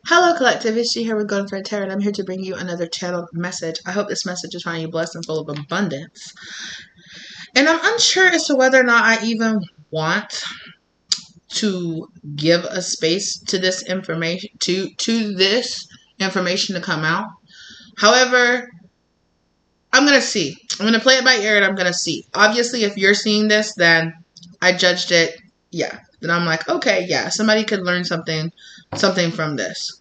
Hello, Collective. It's she here with Golden Fred Tarot, and I'm here to bring you another channeled message. I hope this message is finding you blessed and full of abundance. And I'm unsure as to whether or not I even want to give a space to this information, to this information to come out. However, I'm going to see. I'm going to play it by ear and I'm going to see. Obviously, if you're seeing this, then I judged it. Yeah. Then I'm like, okay, yeah, somebody could learn something from this.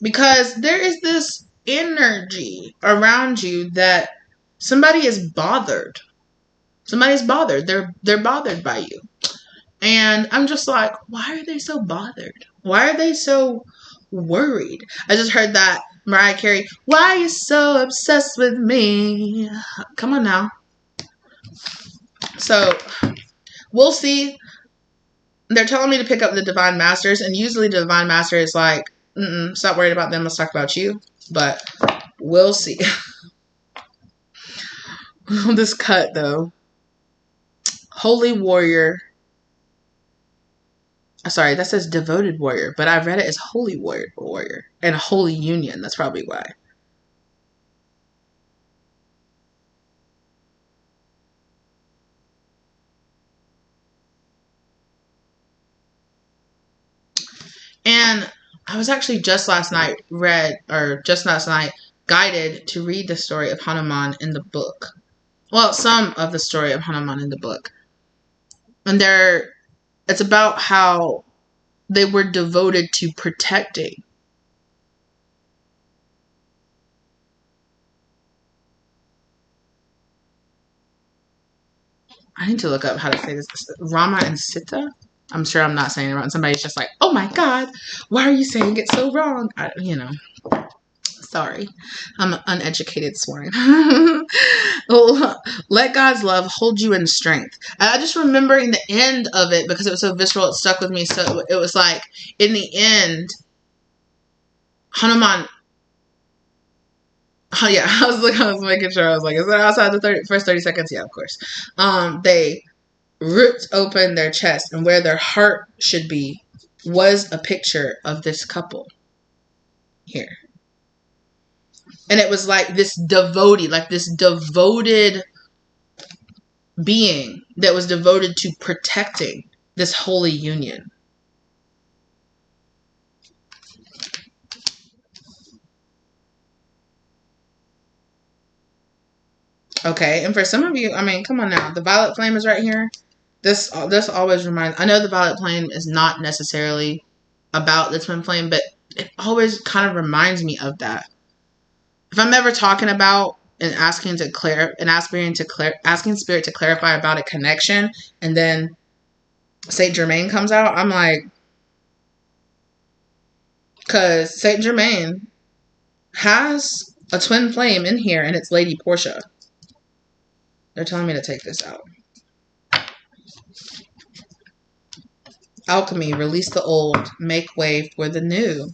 Because there is this energy around you that somebody is bothered. Somebody's bothered. They're bothered by you. And I'm just like, why are they so bothered? Why are they so worried? I just heard that Mariah Carey, why are you so obsessed with me? Come on now. So, we'll see. They're telling me to pick up the Divine Masters, and usually the Divine Master is like, stop worried about them, let's talk about you. But we'll see. This cut, though. Holy Warrior. Sorry, that says Devoted Warrior, but I read it as Holy Warrior. And Holy Union, that's probably why. And I was actually just last night guided to read the story of Hanuman in the book. Well, some of the story of Hanuman in the book. And it's about how they were devoted to protecting. I need to look up how to say this. Rama and Sita? I'm sure I'm not saying it wrong. Somebody's just like, oh my God, why are you saying it so wrong? Sorry. I'm an uneducated swine. Let God's love hold you in strength. I just remembering the end of it because it was so visceral, it stuck with me. So it was like, in the end, Hanuman. Oh yeah, I was making sure. I was like, is that outside the first 30 seconds? Yeah, of course. They ripped open their chest, and where their heart should be was a picture of this couple here. And it was like this devoted being that was devoted to protecting this holy union. Okay, and for some of you, I mean, come on now. The violet flame is right here. This always reminds... I know the violet flame is not necessarily about the twin flame, but it always kind of reminds me of that. If I'm ever talking about and asking Spirit to clarify about a connection, and then Saint Germain comes out, I'm like, because Saint Germain has a twin flame in here, and it's Lady Portia. They're telling me to take this out. Alchemy, release the old, make way for the new.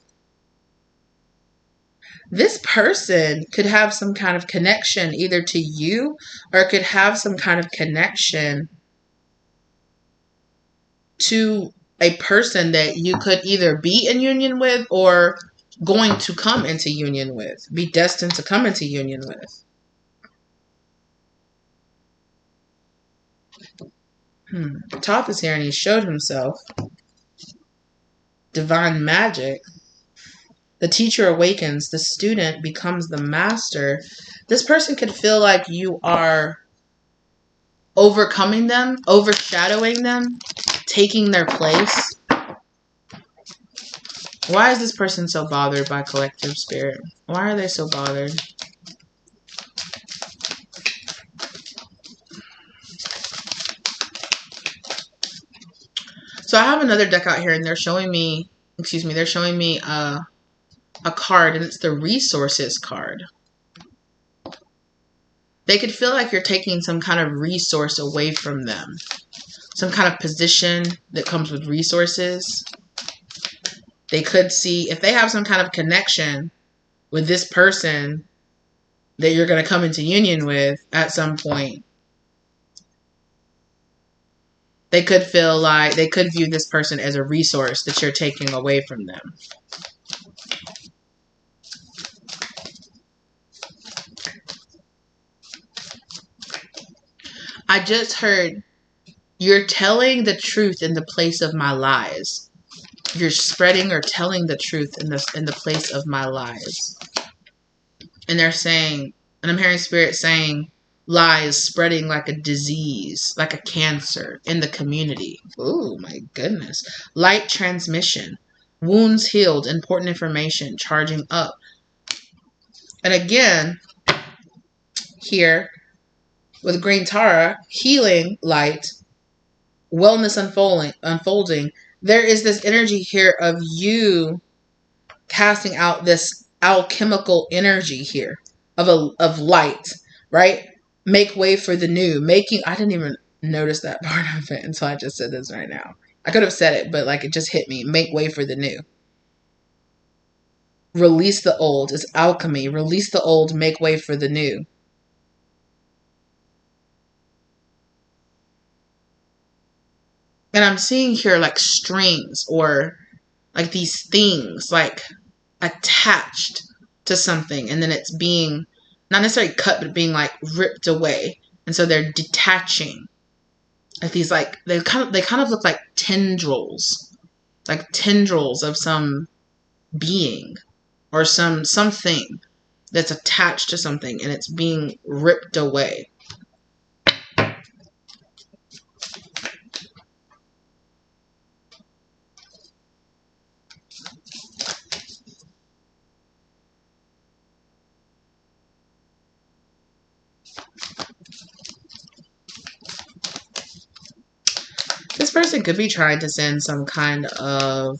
This person could have some kind of connection either to you, or could have some kind of connection to a person that you could either be in union with or going to come into union with, be destined to come into union with. Thoth is here and he showed himself. Divine magic. The teacher awakens. The student becomes the master. This person could feel like you are overcoming them, overshadowing them, taking their place. Why is this person so bothered by collective spirit? Why are they so bothered? So I have another deck out here, and they're showing me a card, and it's the resources card. They could feel like you're taking some kind of resource away from them. Some kind of position that comes with resources. They could see, if they have some kind of connection with this person that you're going to come into union with at some point, they could feel like they could view this person as a resource that you're taking away from them. I just heard, you're telling the truth in the place of my lies. You're spreading or telling the truth in the place of my lies. And they're saying, and I'm hearing spirit saying, lies spreading like a disease, like a cancer in the community. Oh my goodness. Light transmission, wounds healed, important information, charging up. And again, here with Green Tara, healing light, wellness unfolding. There is this energy here of you casting out this alchemical energy here of light, right? Make way for the new. I didn't even notice that part of it until I just said this right now. I could have said it, but like it just hit me. Make way for the new. Release the old. It's alchemy. Release the old, make way for the new. And I'm seeing here like strings or like these things like attached to something, and then it's being not necessarily cut, but being like ripped away. And so they're detaching. Like these, like they kind of look like tendrils of some being or something that's attached to something, and it's being ripped away. This person could be trying to send some kind of,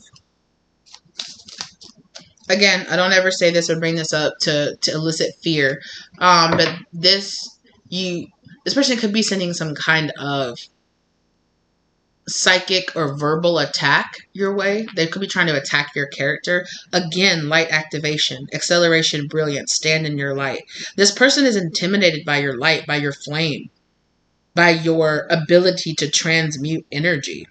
again, I don't ever say this or bring this up to elicit fear, but this person could be sending some kind of psychic or verbal attack your way. They could be trying to attack your character. Again, light activation, acceleration, brilliance, stand in your light. This person is intimidated by your light, by your flame, by your ability to transmute energy,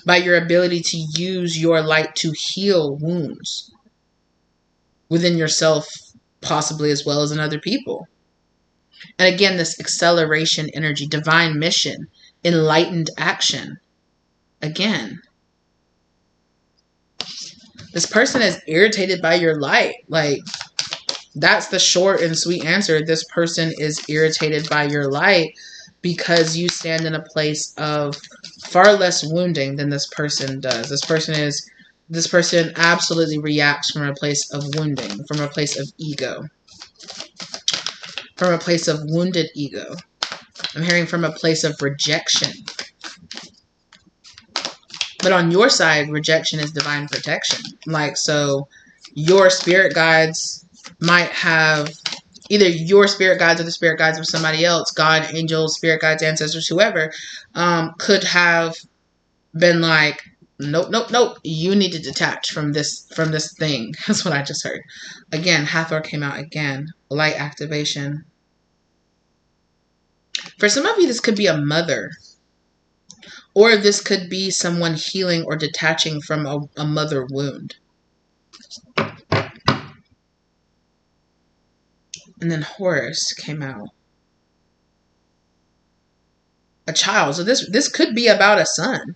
by your ability to use your light to heal wounds within yourself, possibly as well as in other people. And again, this acceleration energy, divine mission, enlightened action. Again, this person is irritated by your light. Like, that's the short and sweet answer. This person is irritated by your light because you stand in a place of far less wounding than this person does. This person absolutely reacts from a place of wounding, from a place of ego, from a place of wounded ego. I'm hearing from a place of rejection. But on your side, rejection is divine protection. Like, so your spirit guides might have, either your spirit guides or the spirit guides of somebody else, God, angels, spirit guides, ancestors, whoever, could have been like, nope, you need to detach from this thing. That's what I just heard. Again, Hathor came out again. Light activation. For some of you, this could be a mother. Or this could be someone healing or detaching from a mother wound. And then Horus came out. A child. So this could be about a son.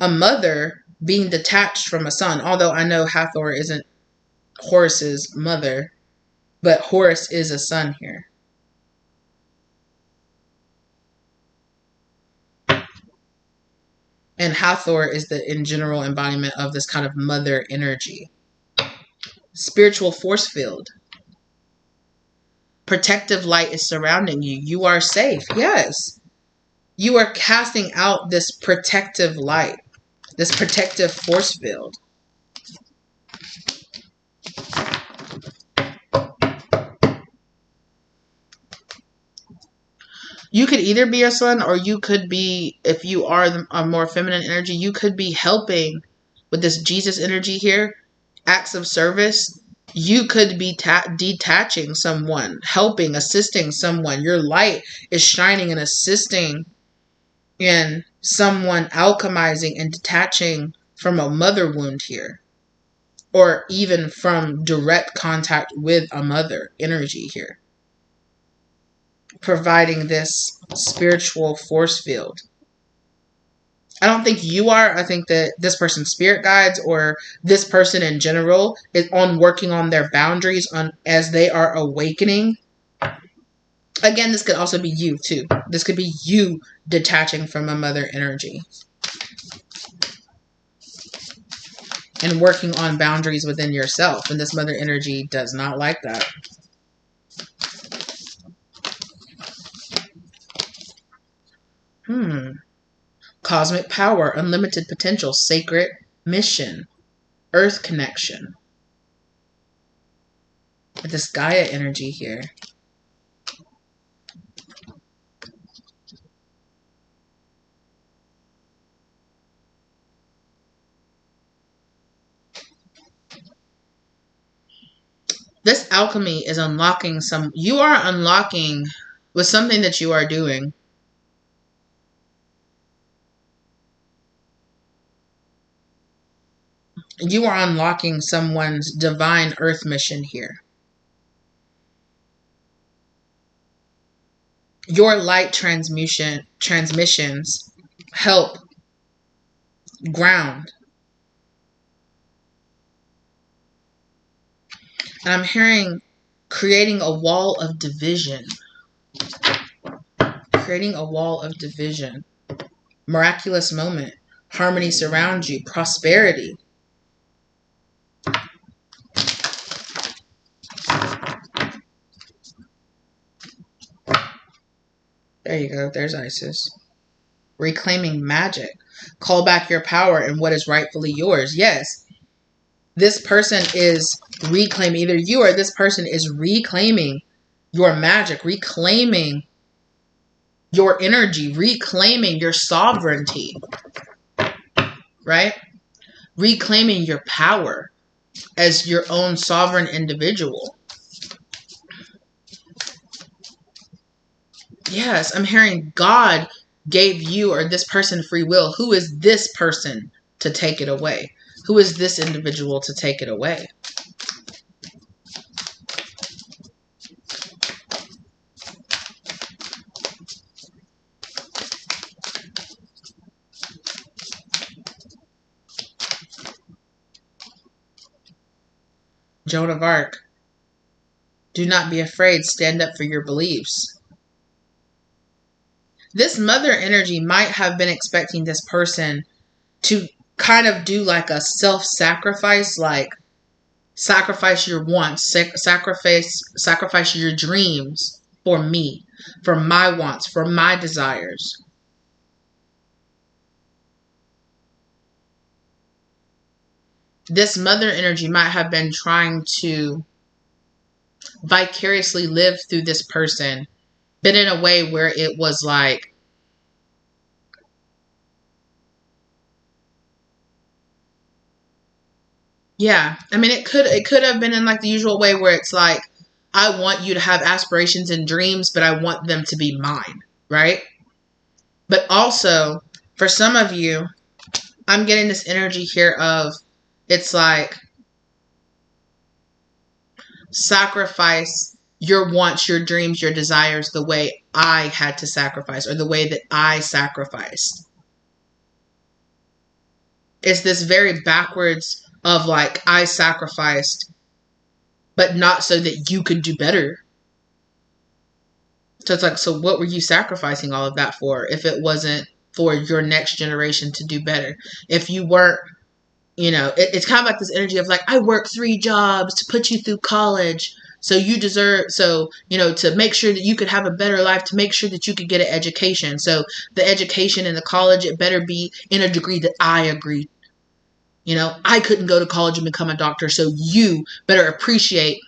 A mother being detached from a son. Although I know Hathor isn't Horus's mother, but Horus is a son here. And Hathor is the in general embodiment of this kind of mother energy. Spiritual force field. Protective light is surrounding you. You are safe. Yes. You are casting out this protective light, this protective force field. You could either be a son, or you could be, if you are a more feminine energy, you could be helping with this Jesus energy here, acts of service. You could be detaching someone, helping, assisting someone. Your light is shining and assisting in someone alchemizing and detaching from a mother wound here, or even from direct contact with a mother energy here. providing this spiritual force field. I don't think you are. I think that this person's spirit guides or this person in general is on working on their boundaries on as they are awakening. Again, this could also be you too. This could be you detaching from a mother energy and working on boundaries within yourself. And this mother energy does not like that. Cosmic power, unlimited potential, sacred mission, earth connection. With this Gaia energy here. This alchemy is unlocking you are unlocking with something that you are doing. You are unlocking someone's divine earth mission here. Your light transmissions help ground. And I'm hearing creating a wall of division. Creating a wall of division. Miraculous moment. Harmony surrounds you. Prosperity. There you go. There's Isis. Reclaiming magic. Call back your power and what is rightfully yours. Yes. This person is reclaiming, either you or this person is reclaiming your magic, reclaiming your energy, reclaiming your sovereignty, right? Reclaiming your power as your own sovereign individual. Yes, I'm hearing God gave you or this person free will. Who is this person to take it away? Who is this individual to take it away? Joan of Arc. Do not be afraid. Stand up for your beliefs. This mother energy might have been expecting this person to kind of do like a self-sacrifice, like sacrifice your wants, sacrifice your dreams for me, for my wants, for my desires. This mother energy might have been trying to vicariously live through this person, but in a way where it was like, yeah, I mean, it could have been in like the usual way where it's like, I want you to have aspirations and dreams, but I want them to be mine, right? But also, for some of you, I'm getting this energy here of, it's like, sacrifice your wants, your dreams, your desires the way I had to sacrifice, or the way that I sacrificed. It's this very backwards of like, I sacrificed, but not so that you could do better. So it's like, so what were you sacrificing all of that for if it wasn't for your next generation to do better? If you weren't, it's kind of like this energy of like, I worked 3 jobs to put you through college. So you deserve, to make sure that you could have a better life, to make sure that you could get an education. So the education and the college, it better be in a degree that I agree. I couldn't go to college and become a doctor. So you better appreciate,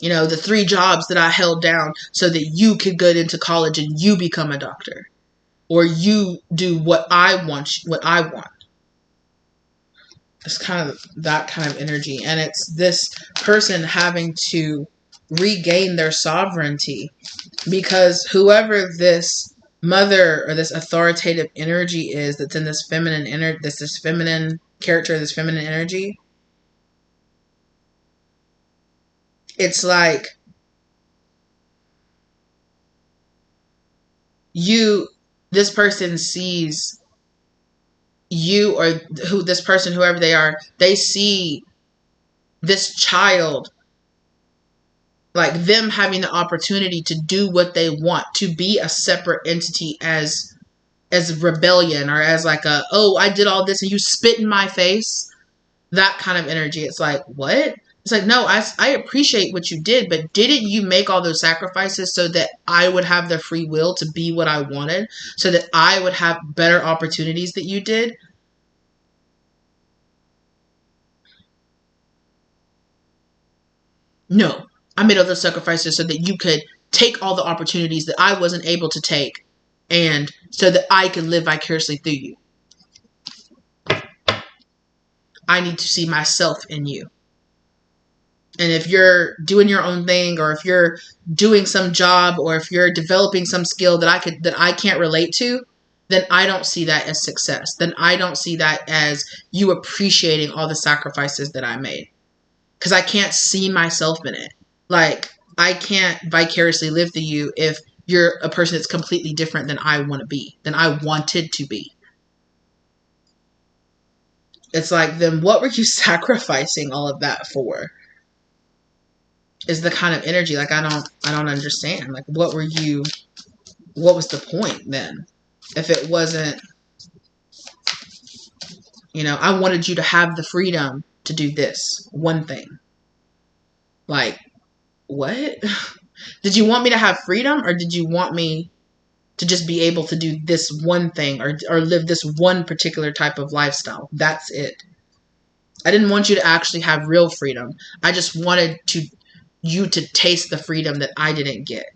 the 3 jobs that I held down so that you could get into college and you become a doctor. Or you do what I want. It's kind of that kind of energy. And it's this person having to regain their sovereignty. Because whoever this mother or this authoritative energy is that's in this feminine this feminine character, this feminine energy, it's like this person sees you, or this person, whoever they are, they see this child, like them having the opportunity to do what they want, to be a separate entity, as rebellion, or as like a, oh, I did all this and you spit in my face, that kind of energy. It's like, what? It's like, no, I appreciate what you did, but didn't you make all those sacrifices so that I would have the free will to be what I wanted, so that I would have better opportunities that you did? No, I made all those sacrifices so that you could take all the opportunities that I wasn't able to take, and so that I could live vicariously through you. I need to see myself in you. And if you're doing your own thing, or if you're doing some job, or if you're developing some skill that I can't relate to, then I don't see that as success. Then I don't see that as you appreciating all the sacrifices that I made. Because I can't see myself in it. Like, I can't vicariously live through you if you're a person that's completely different than I want to be, than I wanted to be. It's like, then what were you sacrificing all of that for? Is the kind of energy, like, I don't understand. Like, what was the point then? If it wasn't, I wanted you to have the freedom to do this one thing. Like, what? Did you want me to have freedom, or did you want me to just be able to do this one thing, or live this one particular type of lifestyle? That's it. I didn't want you to actually have real freedom. I just wanted you to taste the freedom that I didn't get.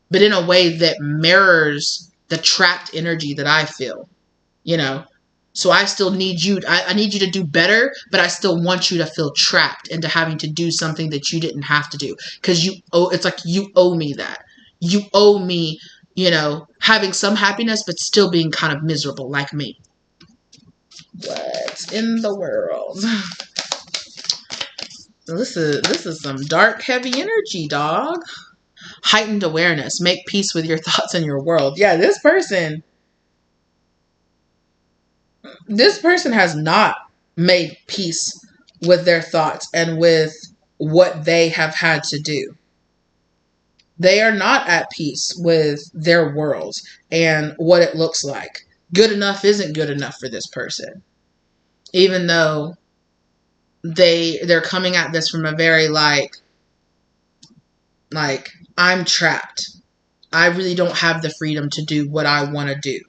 But in a way that mirrors the trapped energy that I feel, So I still need you. I need you to do better, but I still want you to feel trapped into having to do something that you didn't have to do. Because it's like you owe me that. You owe me, having some happiness, but still being kind of miserable like me. What in the world? This is some dark, heavy energy, dog. Heightened awareness. Make peace with your thoughts and your world. Yeah, this person has not made peace with their thoughts and with what they have had to do. They are not at peace with their world and what it looks like. Good enough isn't good enough for this person. Even though they're coming at this from a very like I'm trapped. I really don't have the freedom to do what I want to do.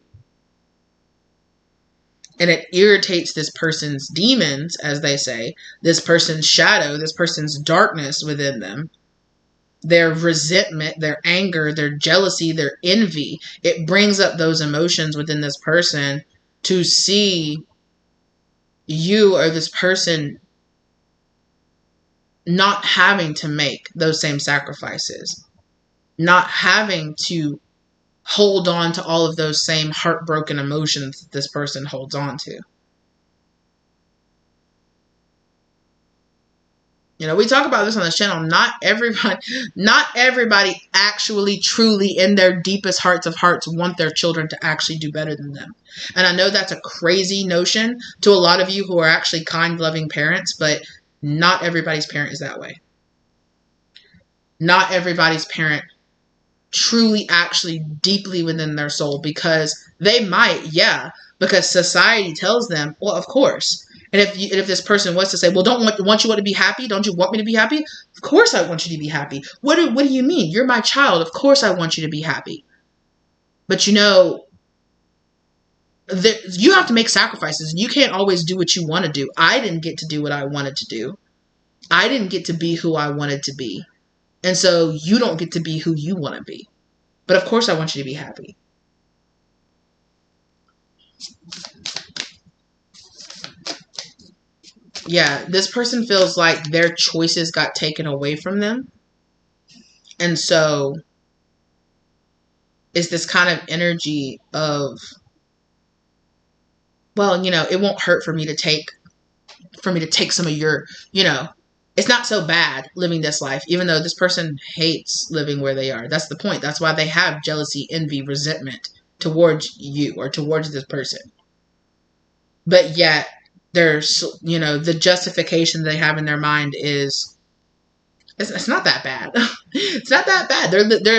And it irritates this person's demons, as they say, this person's shadow, this person's darkness within them, their resentment, their anger, their jealousy, their envy. It brings up those emotions within this person to see you or this person not having to make those same sacrifices, not having to hold on to all of those same heartbroken emotions that this person holds on to. We talk about this on the channel. Not everybody actually, truly, in their deepest hearts of hearts, want their children to actually do better than them. And I know that's a crazy notion to a lot of you who are actually kind, loving parents, but not everybody's parent is that way. Not everybody's parent truly, actually, deeply within their soul, because they might, because society tells them, well, of course. And if this person was to say, well, don't want you to be happy? Don't you want me to be happy? Of course I want you to be happy. What do you mean? You're my child. Of course I want you to be happy. But you have to make sacrifices. You can't always do what you want to do. I didn't get to do what I wanted to do. I didn't get to be who I wanted to be. And so you don't get to be who you want to be. But of course I want you to be happy. Yeah, this person feels like their choices got taken away from them. And so it's this kind of energy of, well, it won't hurt for me to take some of your, it's not so bad living this life, even though this person hates living where they are. That's the point. That's why they have jealousy, envy, resentment towards you or towards this person. But yet, there's, the justification they have in their mind is, it's not that bad. It's not that bad.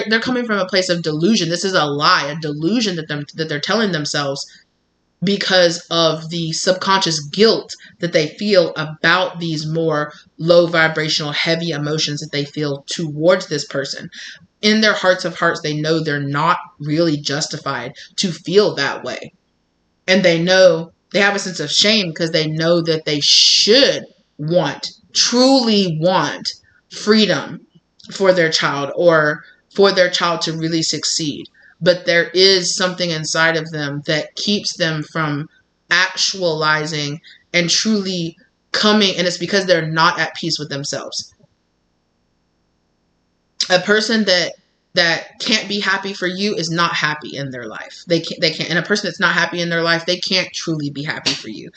They're coming from a place of delusion. This is a lie, a delusion that they're telling themselves because of the subconscious guilt that they feel about these more low vibrational, heavy emotions that they feel towards this person. In their hearts of hearts, they know they're not really justified to feel that way. And they know they have a sense of shame because they know that they should truly want freedom for their child or for their child to really succeed. But there is something inside of them that keeps them from actualizing and truly coming, and it's because they're not at peace with themselves. A person that can't be happy for you is not happy in their life. They can't. And a person that's not happy in their life, they can't truly be happy for you.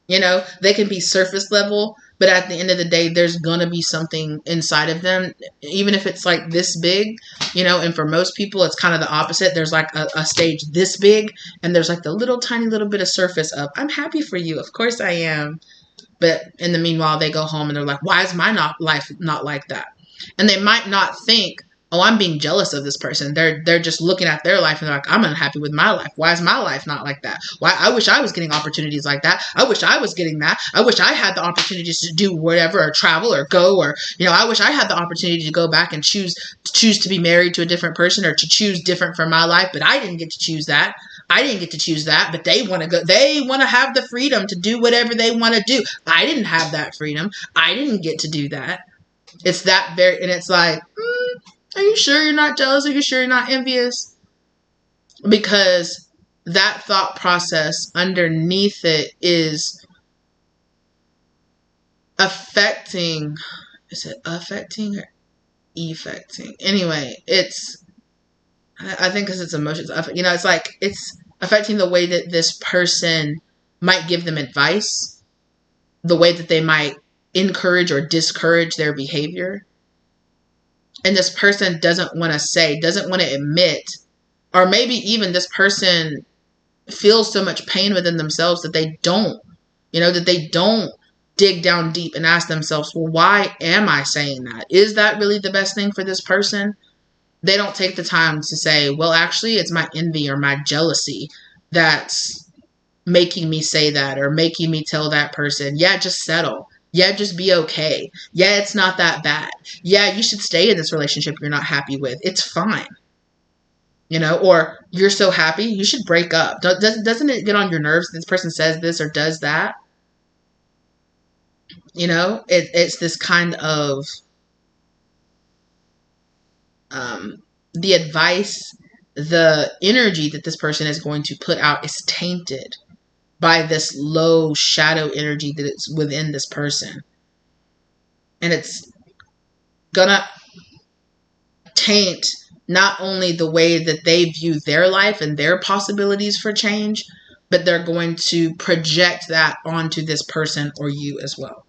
They can be surface level, but at the end of the day, there's going to be something inside of them, even if it's like this big, and for most people, it's kind of the opposite. There's like a stage this big, and there's like the little tiny little bit of surface of, I'm happy for you. Of course I am. But in the meanwhile, they go home and they're like, why is my life not like that? And they might not think, oh, I'm being jealous of this person. They're just looking at their life and they're like, I'm unhappy with my life. Why is my life not like that? Why? I wish I was getting opportunities like that. I wish I was getting that. I wish I had the opportunities to do whatever or travel or go or, I wish I had the opportunity to go back and choose to be married to a different person or to choose different for my life. But I didn't get to choose that. I didn't get to choose that, but they want to go. They want to have the freedom to do whatever they want to do. I didn't have that freedom. I didn't get to do that. It's that and it's like, are you sure you're not jealous? Are you sure you're not envious? Because that thought process underneath it is affecting. Is it affecting or effecting? Anyway, I think because it's emotions. It's like it's affecting the way that this person might give them advice, the way that they might encourage or discourage their behavior. And this person doesn't want to admit, or maybe even this person feels so much pain within themselves that they don't dig down deep and ask themselves, well, why am I saying that? Is that really the best thing for this person? They don't take the time to say, well, actually, it's my envy or my jealousy that's making me say that or making me tell that person, yeah, just settle. Yeah, just be okay. Yeah, it's not that bad. Yeah, you should stay in this relationship you're not happy with. It's fine. Or you're so happy, you should break up. Doesn't it get on your nerves that this person says this or does that? It's this kind of, the advice, the energy that this person is going to put out is tainted by this low shadow energy that is within this person. And it's gonna taint not only the way that they view their life and their possibilities for change, but they're going to project that onto this person or you as well.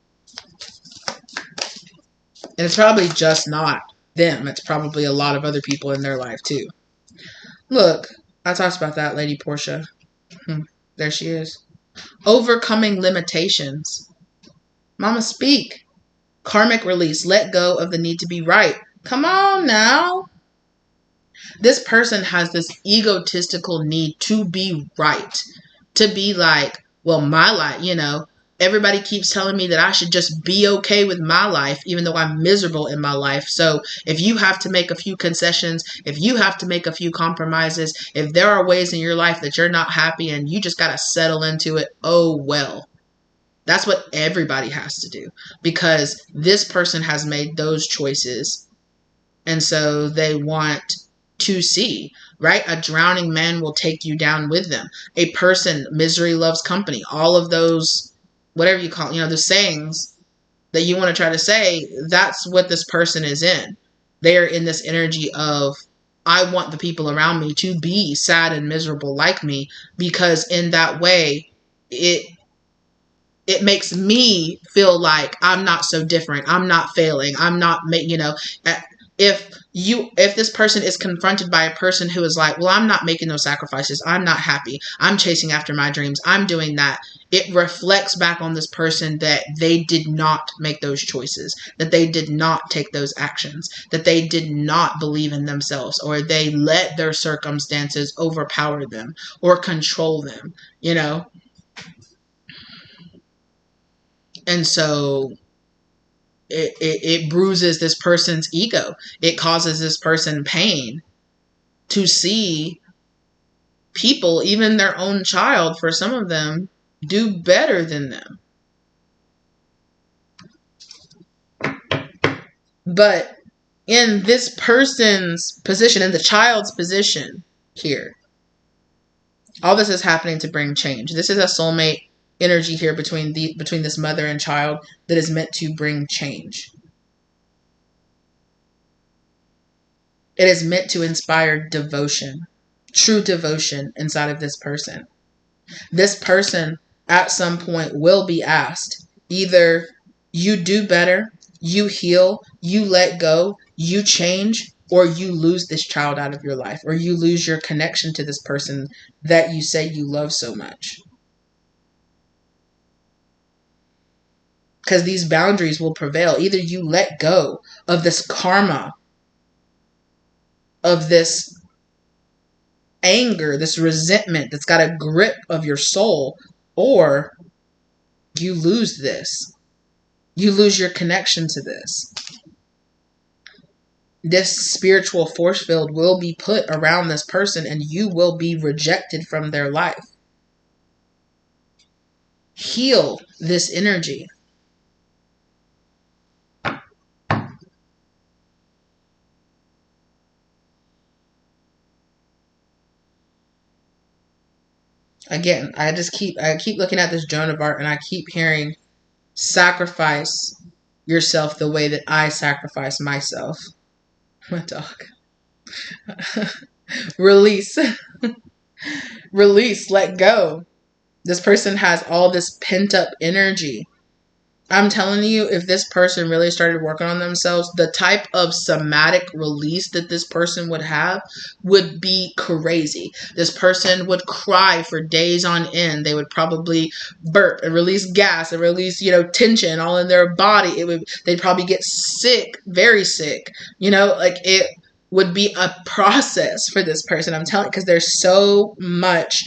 And it's probably just not them. It's probably a lot of other people in their life too. Look, I talked about that lady, Portia. There she is. Overcoming limitations. Mama, speak. Karmic release. Let go of the need to be right. Come on now. This person has this egotistical need to be right. To be like, well, my life, everybody keeps telling me that I should just be okay with my life, even though I'm miserable in my life. So if you have to make a few concessions, if you have to make a few compromises, if there are ways in your life that you're not happy and you just got to settle into it, oh, well. That's what everybody has to do because this person has made those choices. And so they want to see, right? A drowning man will take you down with them. A person, misery loves company. All of those, whatever you call it, the sayings that you want to try to say, that's what this person is in. They're in this energy of, I want the people around me to be sad and miserable like me because in that way, it makes me feel like I'm not so different. I'm not failing. I'm not, if this person is confronted by a person who is like, well, I'm not making those sacrifices. I'm not happy. I'm chasing after my dreams. I'm doing that. It reflects back on this person that they did not make those choices, that they did not take those actions, that they did not believe in themselves, or they let their circumstances overpower them or control them, you know? And so it bruises this person's ego. It causes this person pain to see people, even their own child, for some of them, do better than them. But in this person's position, in the child's position here, all this is happening to bring change. This is a soulmate energy here between this mother and child that is meant to bring change. It is meant to inspire devotion, true devotion inside of this person. This person at some point will be asked, either you do better, you heal, you let go, you change, or you lose this child out of your life, or you lose your connection to this person that you say you love so much. Because these boundaries will prevail. Either you let go of this karma, of this anger, this resentment that's got a grip of your soul, or you lose this. You lose your connection to this. This spiritual force field will be put around this person and you will be rejected from their life. Heal this energy. Again, I keep looking at this Joan of Arc and I keep hearing, sacrifice yourself the way that I sacrifice myself. My dog. Release. Release. Let go. This person has all this pent up energy. I'm telling you, if this person really started working on themselves, the type of somatic release that this person would have would be crazy. This person would cry for days on end. They would probably burp and release gas and release, tension all in their body. They'd probably get sick, very sick. Like it would be a process for this person. I'm telling you, because there's so much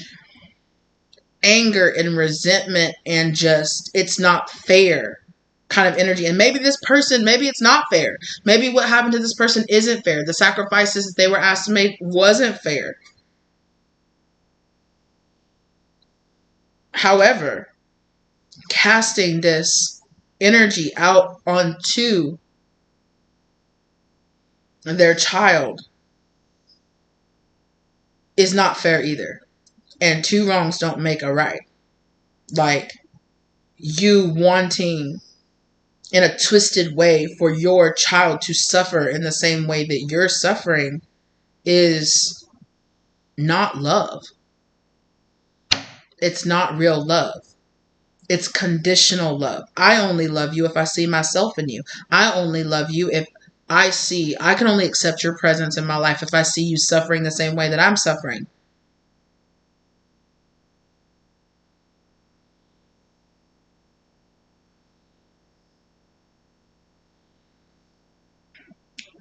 anger and resentment and just, it's not fair kind of energy. And maybe it's not fair. Maybe what happened to this person isn't fair. The sacrifices that they were asked to make wasn't fair. However, casting this energy out onto their child is not fair either. And two wrongs don't make a right. Like, you wanting in a twisted way for your child to suffer in the same way that you're suffering is not love. It's not real love. It's conditional love. I only love you if I see myself in you. I only love you if I can only accept your presence in my life if I see you suffering the same way that I'm suffering.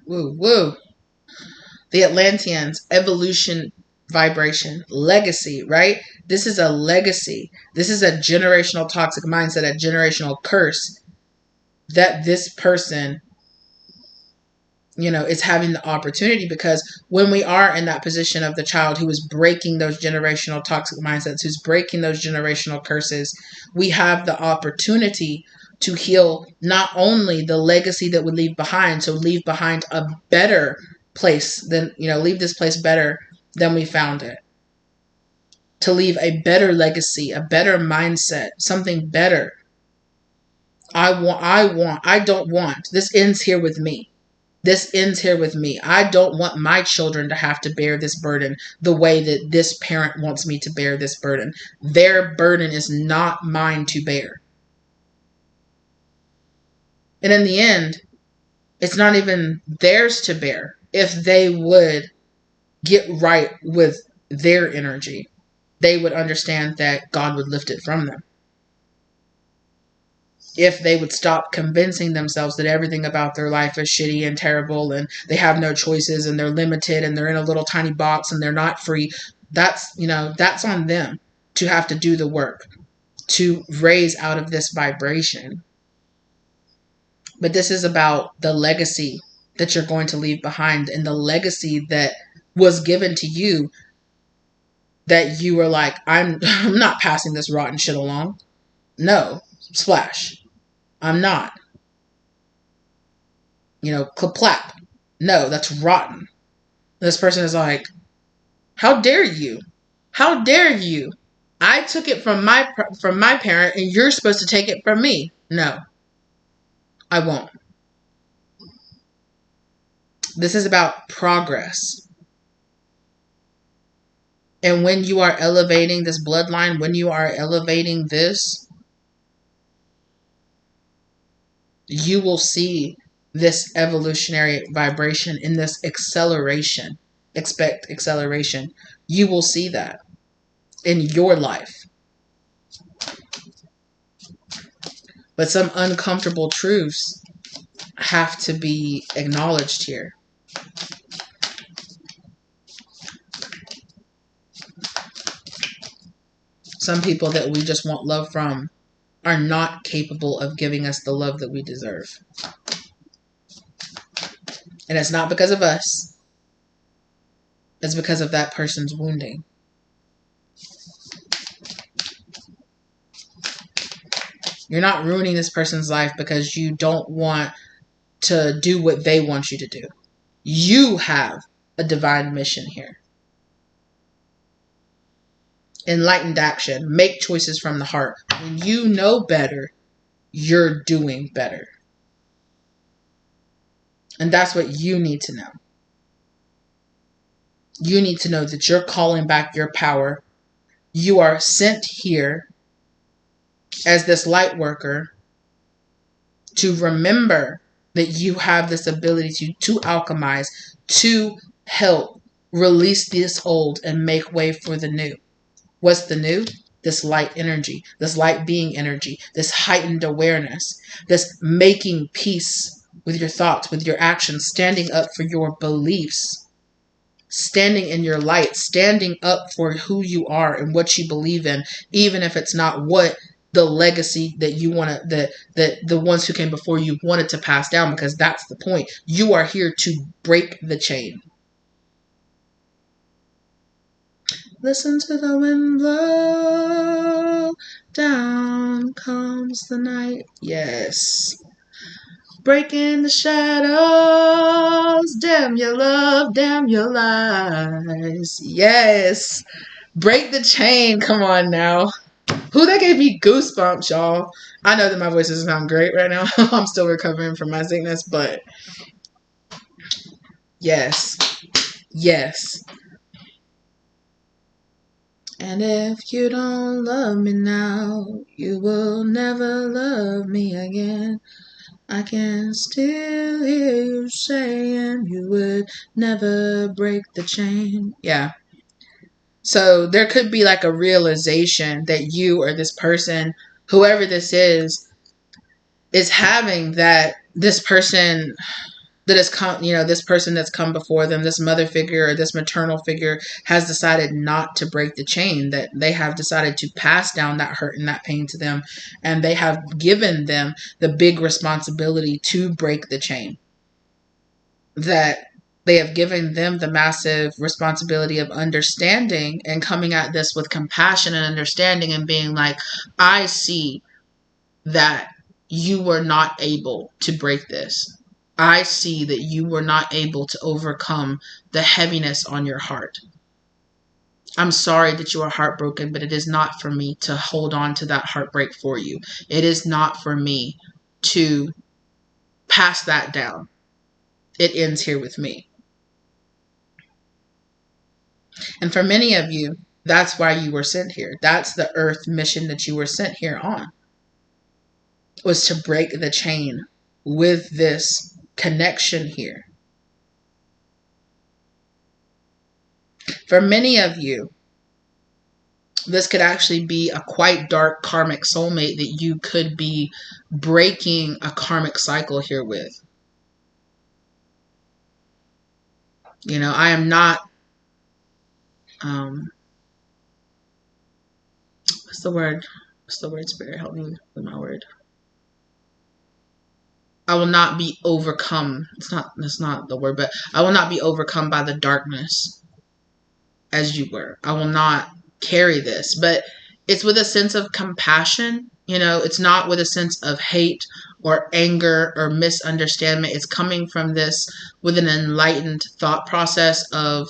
Woo, woo. The Atlanteans, evolution, vibration, legacy, right? This is a legacy. This is a generational toxic mindset, a generational curse that this person, is having the opportunity, because when we are in that position of the child who is breaking those generational toxic mindsets, who's breaking those generational curses, we have the opportunity to heal not only the legacy that we leave behind, so leave behind a better place than, leave this place better than we found it. To leave a better legacy, a better mindset, something better. I don't want, this ends here with me. This ends here with me. I don't want my children to have to bear this burden the way that this parent wants me to bear this burden. Their burden is not mine to bear. And in the end, it's not even theirs to bear if they would get right with their energy. They would understand that God would lift it from them. If they would stop convincing themselves that everything about their life is shitty and terrible and they have no choices and they're limited and they're in a little tiny box and they're not free, that's on them to have to do the work to raise out of this vibration. But this is about the legacy that you're going to leave behind and the legacy that was given to you, that you were like, I'm not passing this rotten shit along. No, splash. I'm not. Clap. No, that's rotten. This person is like, how dare you? How dare you? I took it from my parent and you're supposed to take it from me. No, I won't. This is about progress. And when you are elevating this bloodline, when you are elevating this, you will see this evolutionary vibration in this acceleration. Expect acceleration. You will see that in your life. But some uncomfortable truths have to be acknowledged here. Some people that we just want love from are not capable of giving us the love that we deserve. And it's not because of us. It's because of that person's wounding. You're not ruining this person's life because you don't want to do what they want you to do. You have a divine mission here. Enlightened action. Make choices from the heart. When you know better, you're doing better. And that's what you need to know. You need to know that you're calling back your power. You are sent here as this light worker to remember that you have this ability to alchemize, to help release this old and make way for the new. What's the new? This light energy, this light being energy, this heightened awareness, this making peace with your thoughts, with your actions, standing up for your beliefs, standing in your light, standing up for who you are and what you believe in, even if it's not what the legacy that you want to, that the ones who came before you wanted to pass down, because that's the point. You are here to break the chain. Listen to the wind blow, down comes the night. Yes. Breaking the shadows, damn your love, damn your lies. Yes. Break the chain, come on now. Who that gave me goosebumps, y'all. I know that my voice doesn't sound great right now. I'm still recovering from my sickness, but yes. Yes. And if you don't love me now, you will never love me again. I can still hear you saying you would never break the chain. Yeah. So there could be like a realization that you or this person, whoever this is having, that this person that has come, this person that's come before them, this mother figure or this maternal figure, has decided not to break the chain, that they have decided to pass down that hurt and that pain to them, and they have given them the big responsibility to break the chain. That they have given them the massive responsibility of understanding and coming at this with compassion and understanding and being like, I see that you were not able to break this. I see that you were not able to overcome the heaviness on your heart. I'm sorry that you are heartbroken, but it is not for me to hold on to that heartbreak for you. It is not for me to pass that down. It ends here with me. And for many of you, that's why you were sent here. That's the earth mission that you were sent here on, was to break the chain with this connection here. For many of you, this could actually be a quite dark karmic soulmate that you could be breaking a karmic cycle here with. You know, I am not, what's the word? What's the word, Spirit? Help me with my word. I will not be overcome. That's not the word, but I will not be overcome by the darkness as you were. I will not carry this, but it's with a sense of compassion. You know, it's not with a sense of hate or anger or misunderstanding. It's coming from this with an enlightened thought process of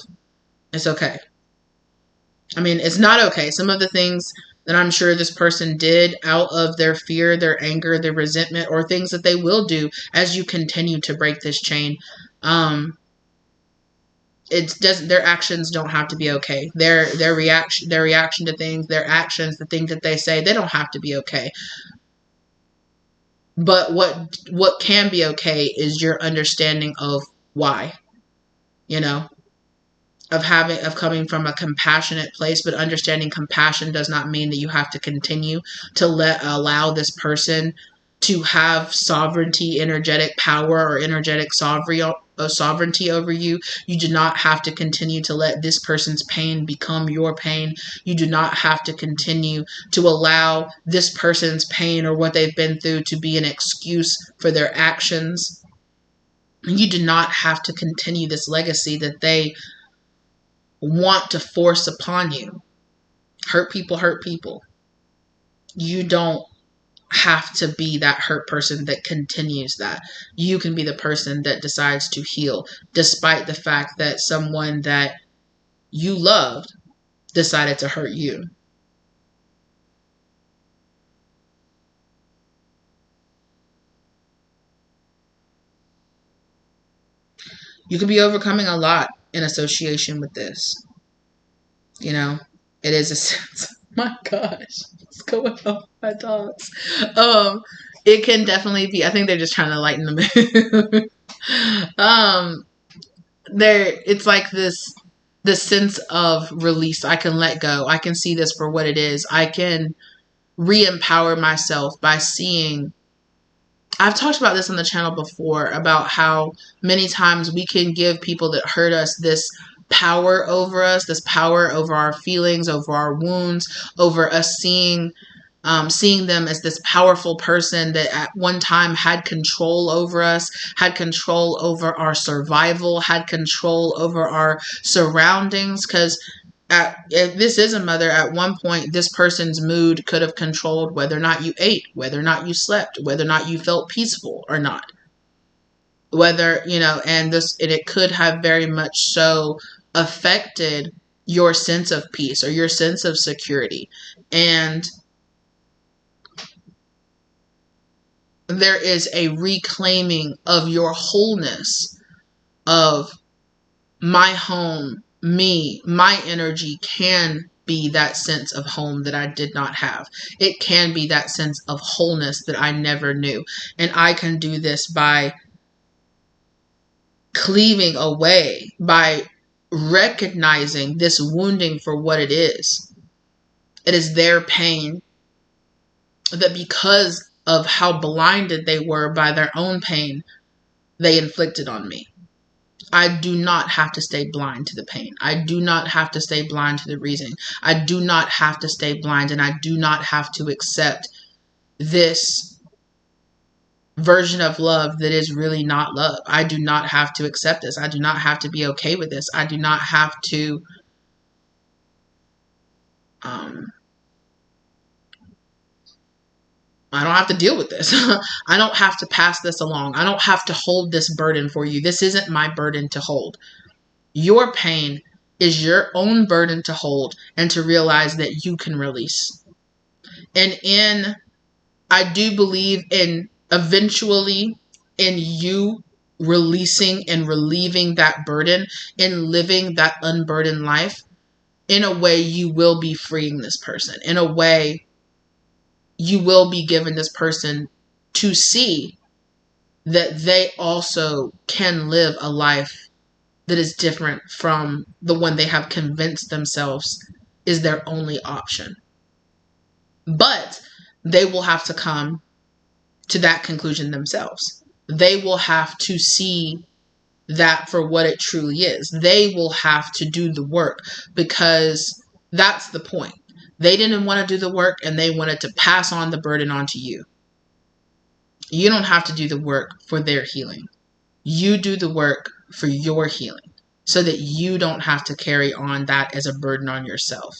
it's okay. I mean, it's not okay. Some of the things that I'm sure this person did out of their fear, their anger, their resentment, or things that they will do as you continue to break this chain. Their actions don't have to be okay. Their reaction to things, their actions, the things that they say, they don't have to be okay. But what can be okay is your understanding of why, you know, of coming from a compassionate place. But understanding compassion does not mean that you have to continue to allow this person to have sovereignty, energetic power, or energetic sovereignty over you. You do not have to continue to let this person's pain become your pain. You do not have to continue to allow this person's pain or what they've been through to be an excuse for their actions. You do not have to continue this legacy that they want to force upon you. Hurt people hurt people. You don't have to be that hurt person that continues that. You can be the person that decides to heal, despite the fact that someone that you loved decided to hurt you. You could be overcoming a lot in association with this. You know, it is a sense. My gosh, what's going on with my dogs? It can definitely be. I think they're just trying to lighten the mood. It's like this sense of release. I can let go. I can see this for what it is. I can re-empower myself by seeing. I've talked about this on the channel before, about how many times we can give people that hurt us this power over us, this power over our feelings, over our wounds, over us seeing them as this powerful person that at one time had control over us, had control over our survival, had control over our surroundings. Because if this is a mother, at one point, this person's mood could have controlled whether or not you ate, whether or not you slept, whether or not you felt peaceful or not. Whether, you know, and it could have very much so affected your sense of peace or your sense of security. And there is a reclaiming of your wholeness, of my home, me, my energy can be that sense of home that I did not have. It can be that sense of wholeness that I never knew. And I can do this by cleaving away, by recognizing this wounding for what it is. It is their pain that, because of how blinded they were by their own pain, they inflicted on me. I do not have to stay blind to the pain. I do not have to stay blind to the reason. I do not have to stay blind, and I do not have to accept this version of love that is really not love. I do not have to accept this. I do not have to be okay with this. I do not have to I don't have to deal with this. I don't have to pass this along. I don't have to hold this burden for you. This isn't my burden to hold. Your pain is your own burden to hold and to realize that you can release. And I do believe in eventually in you releasing and relieving that burden and living that unburdened life. In a way, you will be freeing this person. In a way, you will be given this person to see that they also can live a life that is different from the one they have convinced themselves is their only option. But they will have to come to that conclusion themselves. They will have to see that for what it truly is. They will have to do the work, because that's the point. They didn't want to do the work, and they wanted to pass on the burden onto you. You don't have to do the work for their healing. You do the work for your healing, so that you don't have to carry on that as a burden on yourself.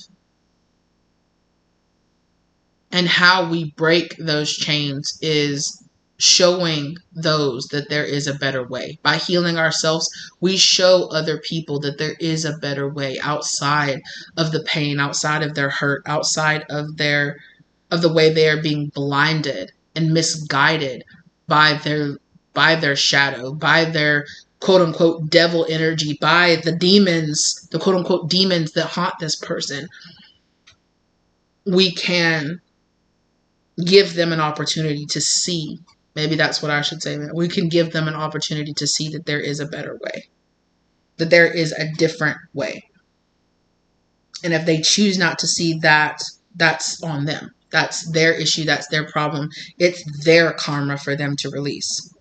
And how we break those chains is showing those that there is a better way. By healing ourselves, we show other people that there is a better way, outside of the pain, outside of their hurt, outside of the way they are being blinded and misguided by their shadow, by their quote unquote devil energy, by the demons, the quote unquote demons that haunt this person. We can give them an opportunity to see. Maybe that's what I should say. We can give them an opportunity to see that there is a better way, that there is a different way. And if they choose not to see that, that's on them. That's their issue. That's their problem. It's their karma for them to release.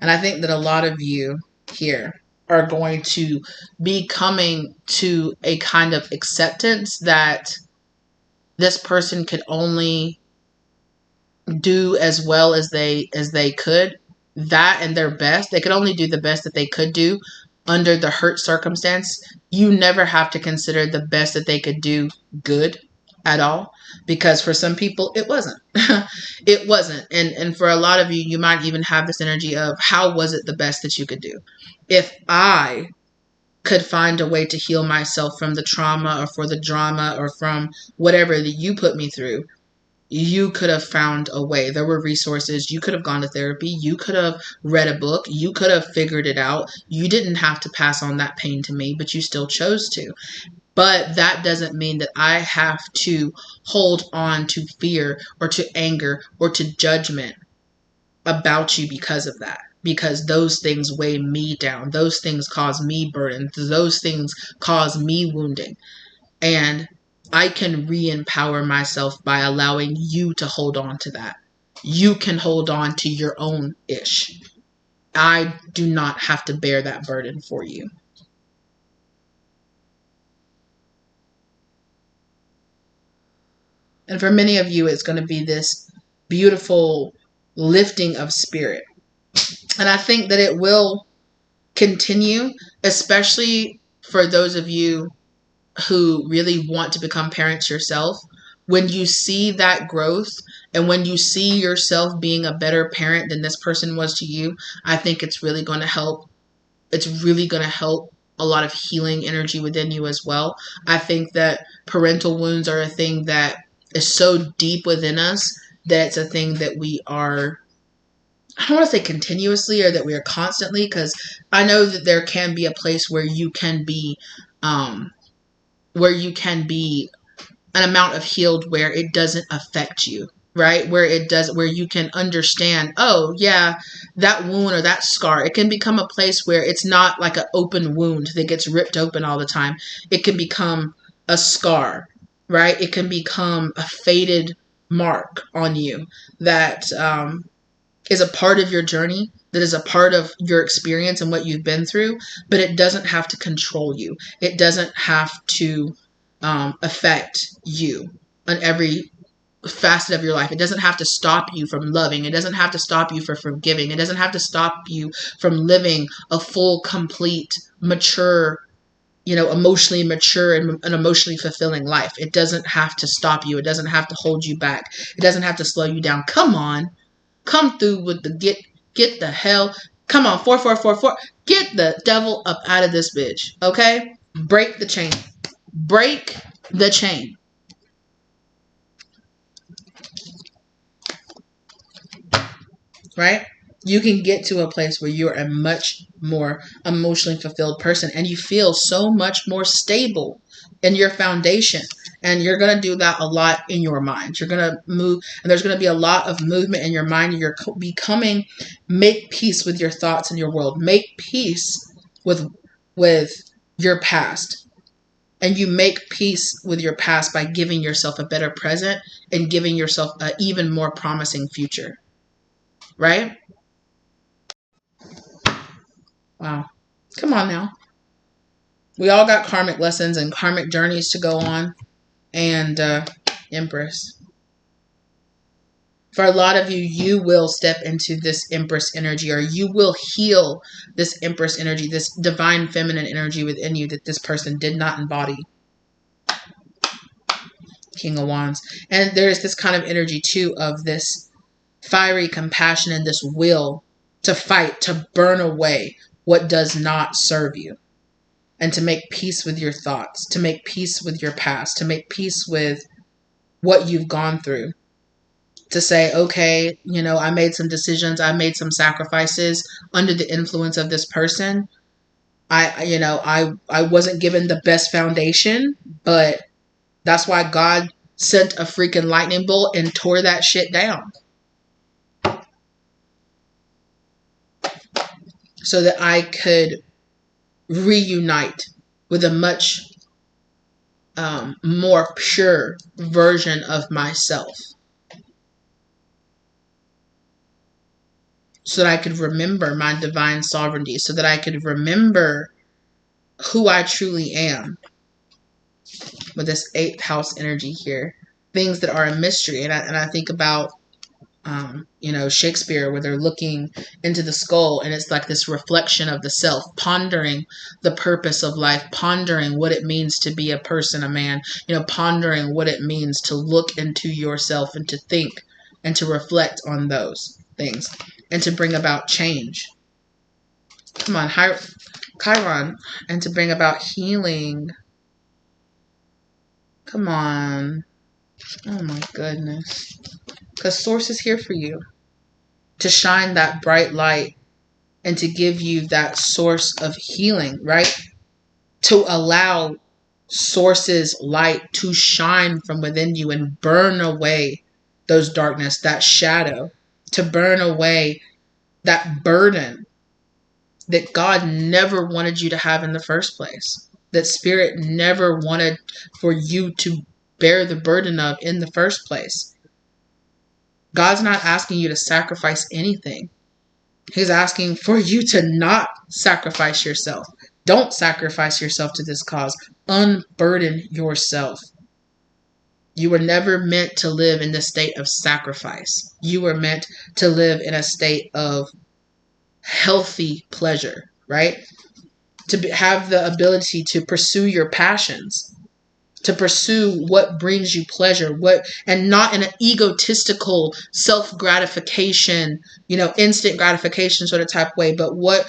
And I think that a lot of you here are going to be coming to a kind of acceptance that this person could only do as well as they could, that and their best. They could only do the best that they could do under the hurt circumstance. You never have to consider the best that they could do good at all, because for some people it wasn't. It wasn't. And for a lot of you, you might even have this energy of, how was it the best that you could do? If I could find a way to heal myself from the trauma or for the drama or from whatever that you put me through, you could have found a way. There were resources. You could have gone to therapy. You could have read a book. You could have figured it out. You didn't have to pass on that pain to me, but you still chose to. But that doesn't mean that I have to hold on to fear or to anger or to judgment about you because of that. Because those things weigh me down. Those things cause me burden. Those things cause me wounding. And I can re-empower myself by allowing you to hold on to that. You can hold on to your own ish. I do not have to bear that burden for you. And for many of you, it's going to be this beautiful lifting of spirit. And I think that it will continue, especially for those of you who really want to become parents yourself. When you see that growth and when you see yourself being a better parent than this person was to you, I think it's really going to help. It's really going to help a lot of healing energy within you as well. I think that parental wounds are a thing that is so deep within us that it's a thing that we are, I don't want to say continuously or that we are constantly, because I know that there can be a place where you can be an amount of healed where it doesn't affect you, right? Where you can understand, oh yeah, that wound or that scar, it can become a place where it's not like an open wound that gets ripped open all the time. It can become a scar, right? It can become a faded mark on you that is a part of your journey, that is a part of your experience and what you've been through, but it doesn't have to control you. It doesn't have to affect you on every facet of your life. It doesn't have to stop you from loving. It doesn't have to stop you from forgiving. It doesn't have to stop you from living a full, complete, mature, emotionally mature and an emotionally fulfilling life. It doesn't have to stop you. It doesn't have to hold you back. It doesn't have to slow you down. Come on. Come through with the get the hell. Come on, 4444. Get the devil up out of this bitch. Okay? Break the chain. Break the chain. Right? You can get to a place where you're a much more emotionally fulfilled person and you feel so much more stable in your foundation. And you're going to do that a lot in your mind. You're going to move, and there's going to be a lot of movement in your mind. You're becoming, make peace with your thoughts and your world. Make peace with your past. And you make peace with your past by giving yourself a better present and giving yourself an even more promising future. Right? Wow. Come on now. We all got karmic lessons and karmic journeys to go on. And Empress. For a lot of you, you will step into this Empress energy, or you will heal this Empress energy, this divine feminine energy within you that this person did not embody. King of Wands. And there's this kind of energy too of this fiery compassion and this will to fight, to burn away what does not serve you. And to make peace with your thoughts, to make peace with your past, to make peace with what you've gone through. To say, okay, I made some decisions, I made some sacrifices under the influence of this person. I wasn't given the best foundation, but that's why God sent a freaking lightning bolt and tore that shit down. So that I could reunite with a much more pure version of myself. So that I could remember my divine sovereignty. So that I could remember who I truly am. With this 8th house energy here. Things that are a mystery. And I think about, Shakespeare, where they're looking into the skull and it's like this reflection of the self, pondering the purpose of life, pondering what it means to be a person, a man, pondering what it means to look into yourself and to think and to reflect on those things and to bring about change. Come on, Chiron, and to bring about healing. Come on. Oh my goodness. Because Source is here for you. To shine that bright light. And to give you that source of healing, right? To allow Source's light to shine from within you and burn away those darkness, that shadow. To burn away that burden that God never wanted you to have in the first place. That Spirit never wanted for you to bear the burden of in the first place. God's not asking you to sacrifice anything. He's asking for you to not sacrifice yourself. Don't sacrifice yourself to this cause. Unburden yourself. You were never meant to live in the state of sacrifice. You were meant to live in a state of healthy pleasure, right? To have the ability to pursue your passions, to pursue what brings you pleasure, and not in an egotistical self-gratification, instant gratification sort of type way, but what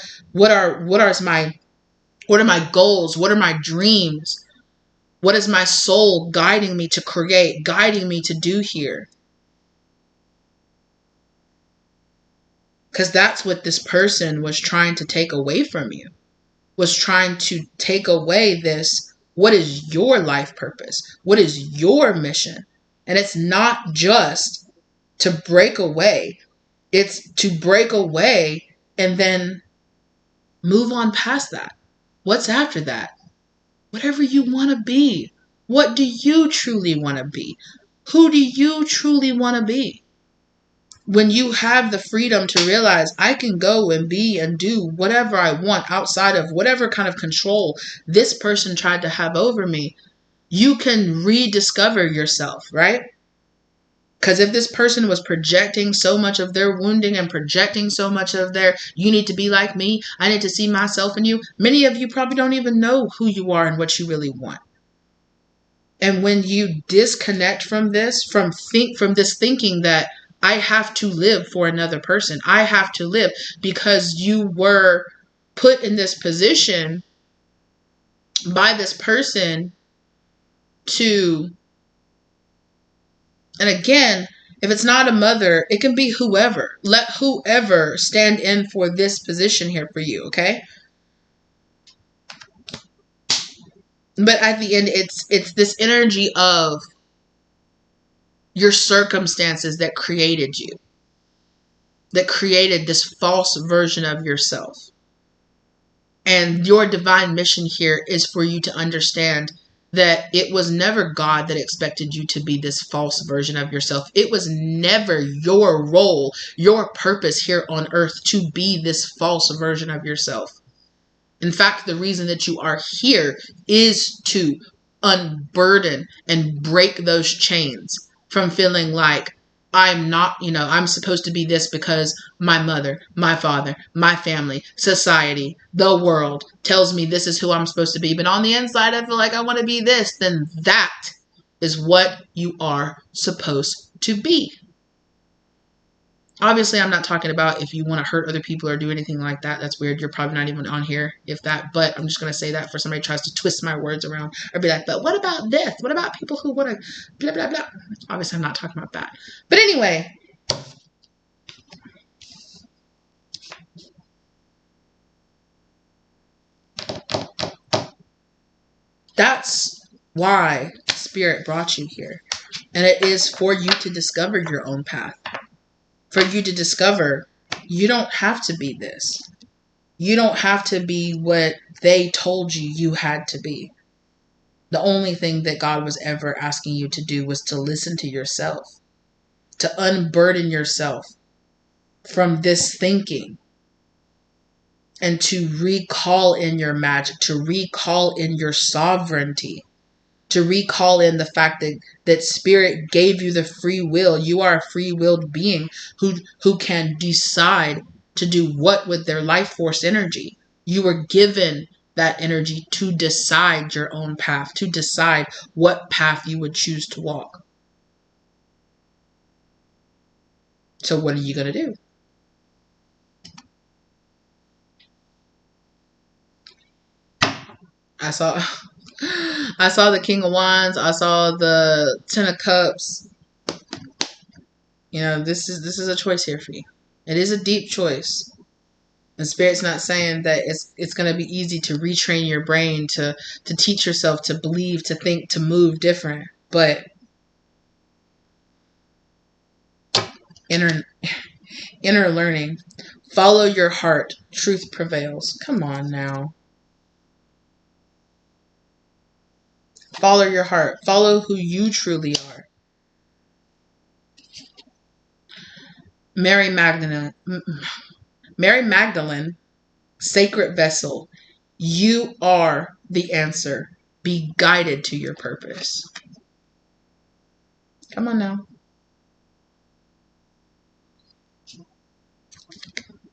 are my goals? What are my dreams? What is my soul guiding me to create, guiding me to do here? Because that's what this person was trying to take away from you. Was trying to take away this, what is your life purpose? What is your mission? And it's not just to break away. It's to break away and then move on past that. What's after that? Whatever you want to be. What do you truly want to be? Who do you truly want to be? When you have the freedom to realize I can go and be and do whatever I want outside of whatever kind of control this person tried to have over me, you can rediscover yourself, right? Because if this person was projecting so much of their wounding and projecting so much of their, you need to be like me, I need to see myself in you, many of you probably don't even know who you are and what you really want. And when you disconnect from this, from this thinking that I have to live for another person, I have to live because you were put in this position by this person to, and again, If it's not a mother, it can be whoever. Let whoever stand in for this position here for you, okay? But at the end, it's this energy of your circumstances that created you, that created this false version of yourself. And your divine mission here is for you to understand that it was never God that expected you to be this false version of yourself. It was never your role, your purpose here on earth to be this false version of yourself. In fact, the reason that you are here is to unburden and break those chains from feeling like I'm not, I'm supposed to be this because my mother, my father, my family, society, the world tells me this is who I'm supposed to be. But on the inside, I feel like I want to be this. Then that is what you are supposed to be. Obviously, I'm not talking about if you want to hurt other people or do anything like that. That's weird. You're probably not even on here if that. But I'm just going to say that for somebody who tries to twist my words around or be like, but what about this? What about people who want to blah, blah, blah? Obviously, I'm not talking about that. But anyway, that's why Spirit brought you here. And it is for you to discover your own path. For you to discover you don't have to be this. You don't have to be what they told you you had to be. The only thing that God was ever asking you to do was to listen to yourself, to unburden yourself from this thinking and to recall in your magic, to recall in your sovereignty, to recall in the fact that Spirit gave you the free will. You are a free-willed being who can decide to do what with their life force energy. You were given that energy to decide your own path, to decide what path you would choose to walk. So what are you going to do? I saw the King of Wands. I saw the Ten of Cups. This is a choice here for you. It is a deep choice. And Spirit's not saying that it's going to be easy to retrain your brain to teach yourself to believe, to think, to move different. But inner learning. Follow your heart. Truth prevails. Come on now. Follow your heart. Follow who you truly are. Mary Magdalene, sacred vessel, you are the answer. Be guided to your purpose. Come on now.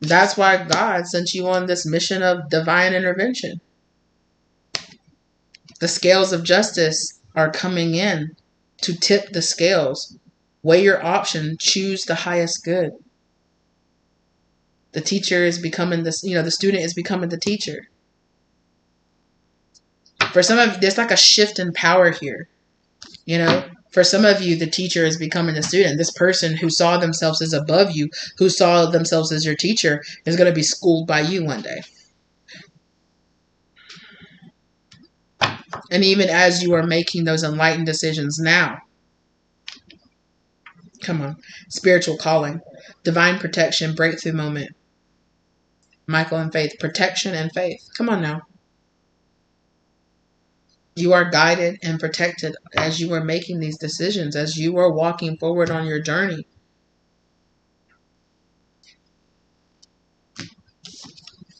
That's why God sent you on this mission of divine intervention. The scales of justice are coming in to tip the scales. Weigh your option. Choose the highest good. The teacher is becoming the student is becoming the teacher. For some of you, there's like a shift in power here. For some of you, the teacher is becoming the student. This person who saw themselves as above you, who saw themselves as your teacher, is going to be schooled by you one day. And even as you are making those enlightened decisions now, come on, spiritual calling, divine protection, breakthrough moment. Michael and Faith, protection and faith. Come on now. You are guided and protected as you are making these decisions, as you are walking forward on your journey.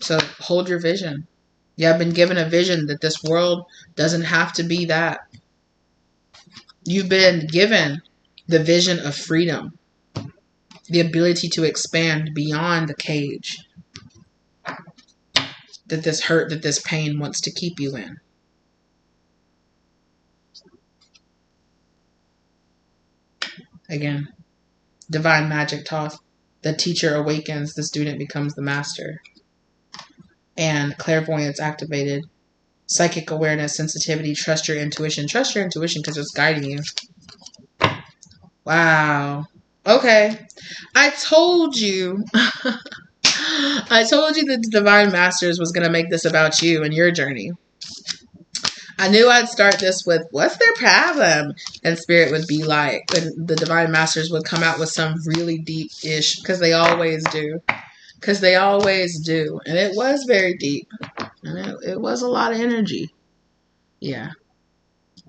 So hold your vision. You have been given a vision that this world doesn't have to be that. You've been given the vision of freedom, the ability to expand beyond the cage that this hurt, that this pain wants to keep you in. Again, divine magic taught. The teacher awakens, the student becomes the master. And clairvoyance activated. Psychic awareness, sensitivity, trust your intuition. Trust your intuition because it's guiding you. Wow. Okay. I told you. I told you that the Divine Masters was going to make this about you and your journey. I knew I'd start this with, what's their problem? And Spirit would be like, and the Divine Masters would come out with some really deep-ish, because they always do. Because they always do. And it was very deep. And it was a lot of energy. Yeah.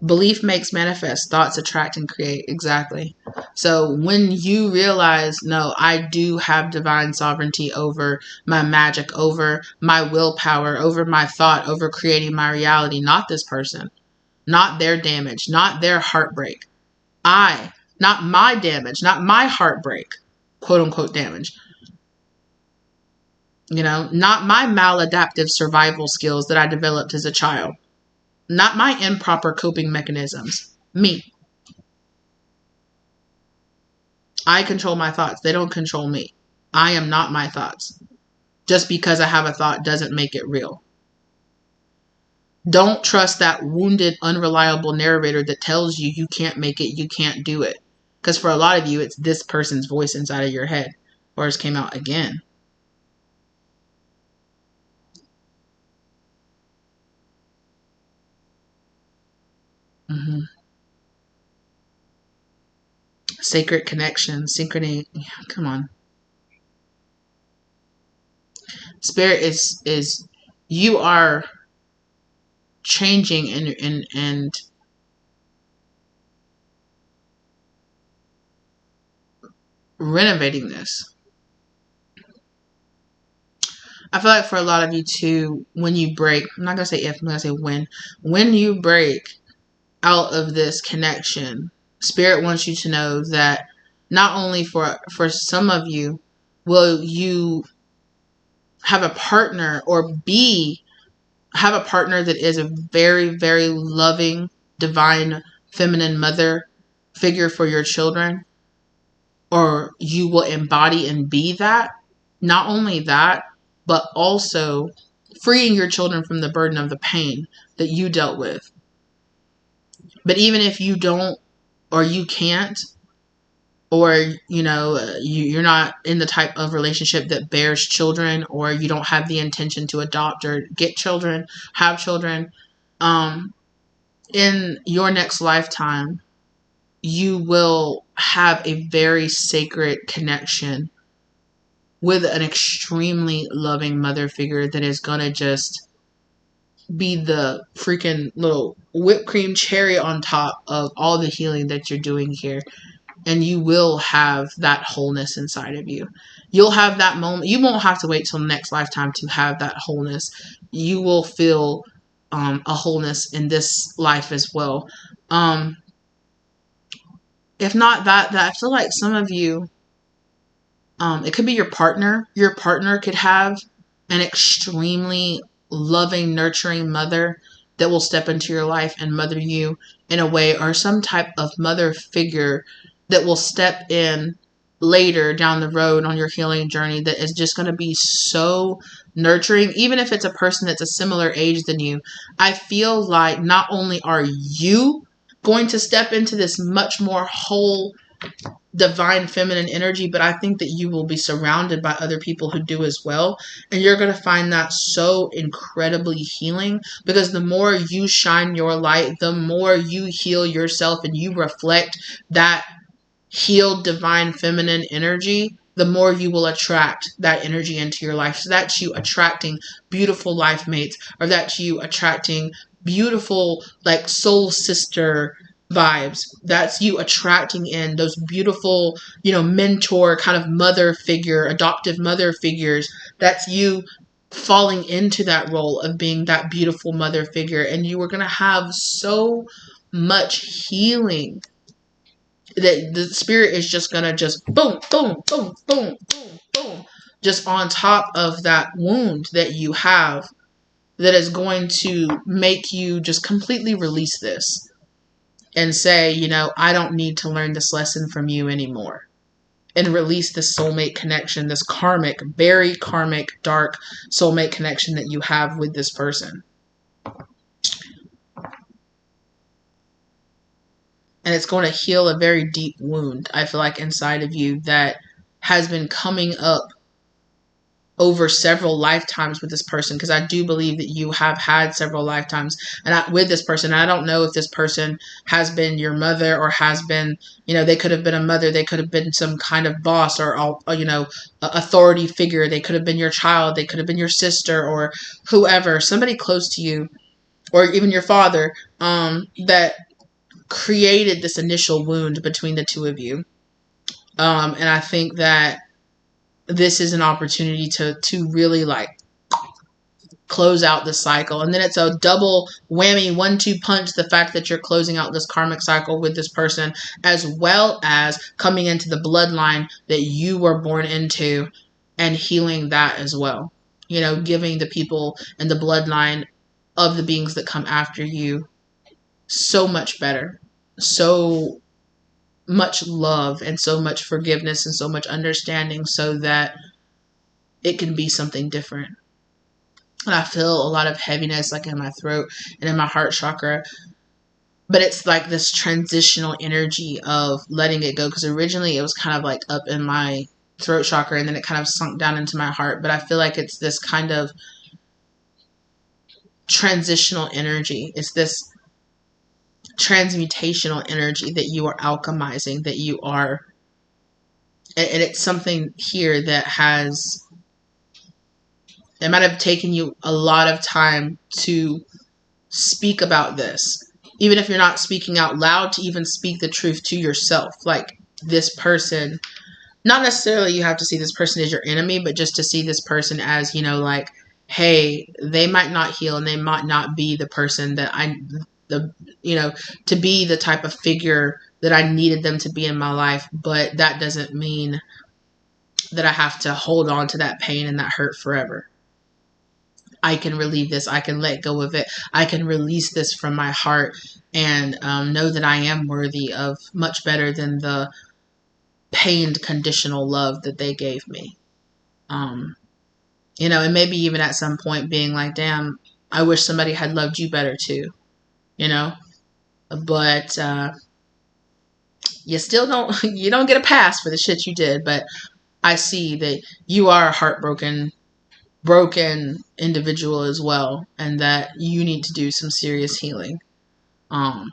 Belief makes manifest. Thoughts attract and create. Exactly. So when you realize, no, I do have divine sovereignty over my magic, over my willpower, over my thought, over creating my reality, not this person, not their damage, not their heartbreak. Not my damage, not my heartbreak, quote unquote damage. Not my maladaptive survival skills that I developed as a child. Not my improper coping mechanisms. Me. I control my thoughts. They don't control me. I am not my thoughts. Just because I have a thought doesn't make it real. Don't trust that wounded, unreliable narrator that tells you can't make it, you can't do it. Because for a lot of you, it's this person's voice inside of your head. Words came out again. Mm-hmm. Sacred connection, synchrony. Come on. Spirit is you are changing and renovating this. I feel like for a lot of you too, when you break, I'm not gonna say if, I'm gonna say when you break out of this connection, Spirit wants you to know that not only for some of you will you have a partner or have a partner that is a very, very loving, divine, feminine mother figure for your children, or you will embody and be that. Not only that, but also freeing your children from the burden of the pain that you dealt with. But even if you don't, or you can't, or you're not in the type of relationship that bears children, or you don't have the intention to adopt or get children, have children, in your next lifetime, you will have a very sacred connection with an extremely loving mother figure that is gonna just be the freaking little whipped cream cherry on top of all the healing that you're doing here. And you will have that wholeness inside of you. You'll have that moment. You won't have to wait till the next lifetime to have that wholeness. You will feel a wholeness in this life as well. If not that I feel like some of you, it could be your partner. Your partner could have an extremely loving, nurturing mother that will step into your life and mother you in a way, or some type of mother figure that will step in later down the road on your healing journey that is just going to be so nurturing. Even if it's a person that's a similar age than you, I feel like not only are you going to step into this much more whole, divine feminine energy, but I think that you will be surrounded by other people who do as well, and you're going to find that so incredibly healing, because the more you shine your light, the more you heal yourself and you reflect that healed divine feminine energy, the more you will attract that energy into your life. So that's you attracting beautiful life mates, or that's you attracting beautiful, like, soul sister vibes. That's you attracting in those beautiful, mentor kind of mother figure, adoptive mother figures. That's you falling into that role of being that beautiful mother figure. And you are going to have so much healing that the Spirit is just going to just boom, boom, boom, boom, boom, boom, just on top of that wound that you have, that is going to make you just completely release this and say, I don't need to learn this lesson from you anymore. And release this soulmate connection, this karmic, very karmic, dark soulmate connection that you have with this person. And it's going to heal a very deep wound, I feel like, inside of you that has been coming up over several lifetimes with this person, because I do believe that you have had several lifetimes with this person. I don't know if this person has been your mother or has been, they could have been a mother, they could have been some kind of boss or authority figure, they could have been your child, they could have been your sister or whoever, somebody close to you, or even your father, that created this initial wound between the two of you. And I think that this is an opportunity to really like close out the cycle. And then it's a double whammy 1-2 punch, the fact that you're closing out this karmic cycle with this person, as well as coming into the bloodline that you were born into and healing that as well. Giving the people and the bloodline of the beings that come after you so much better, so much love and so much forgiveness and so much understanding, so that it can be something different. And I feel a lot of heaviness like in my throat and in my heart chakra, but it's like this transitional energy of letting it go, because originally it was kind of like up in my throat chakra and then it kind of sunk down into my heart. But I feel like it's this kind of transitional energy. It's this transmutational energy that you are alchemizing, that you are, and it's something here that has, it might have taken you a lot of time to speak about this, even if you're not speaking out loud, to even speak the truth to yourself. Like, this person, not necessarily you have to see this person as your enemy, but just to see this person as, like, hey, they might not heal and they might not be the person that to be the type of figure that I needed them to be in my life. But that doesn't mean that I have to hold on to that pain and that hurt forever. I can relieve this. I can let go of it. I can release this from my heart and know that I am worthy of much better than the pained conditional love that they gave me. And maybe even at some point being like, damn, I wish somebody had loved you better too. But you still don't, you don't get a pass for the shit you did. But I see that you are a heartbroken, broken individual as well, and that you need to do some serious healing. And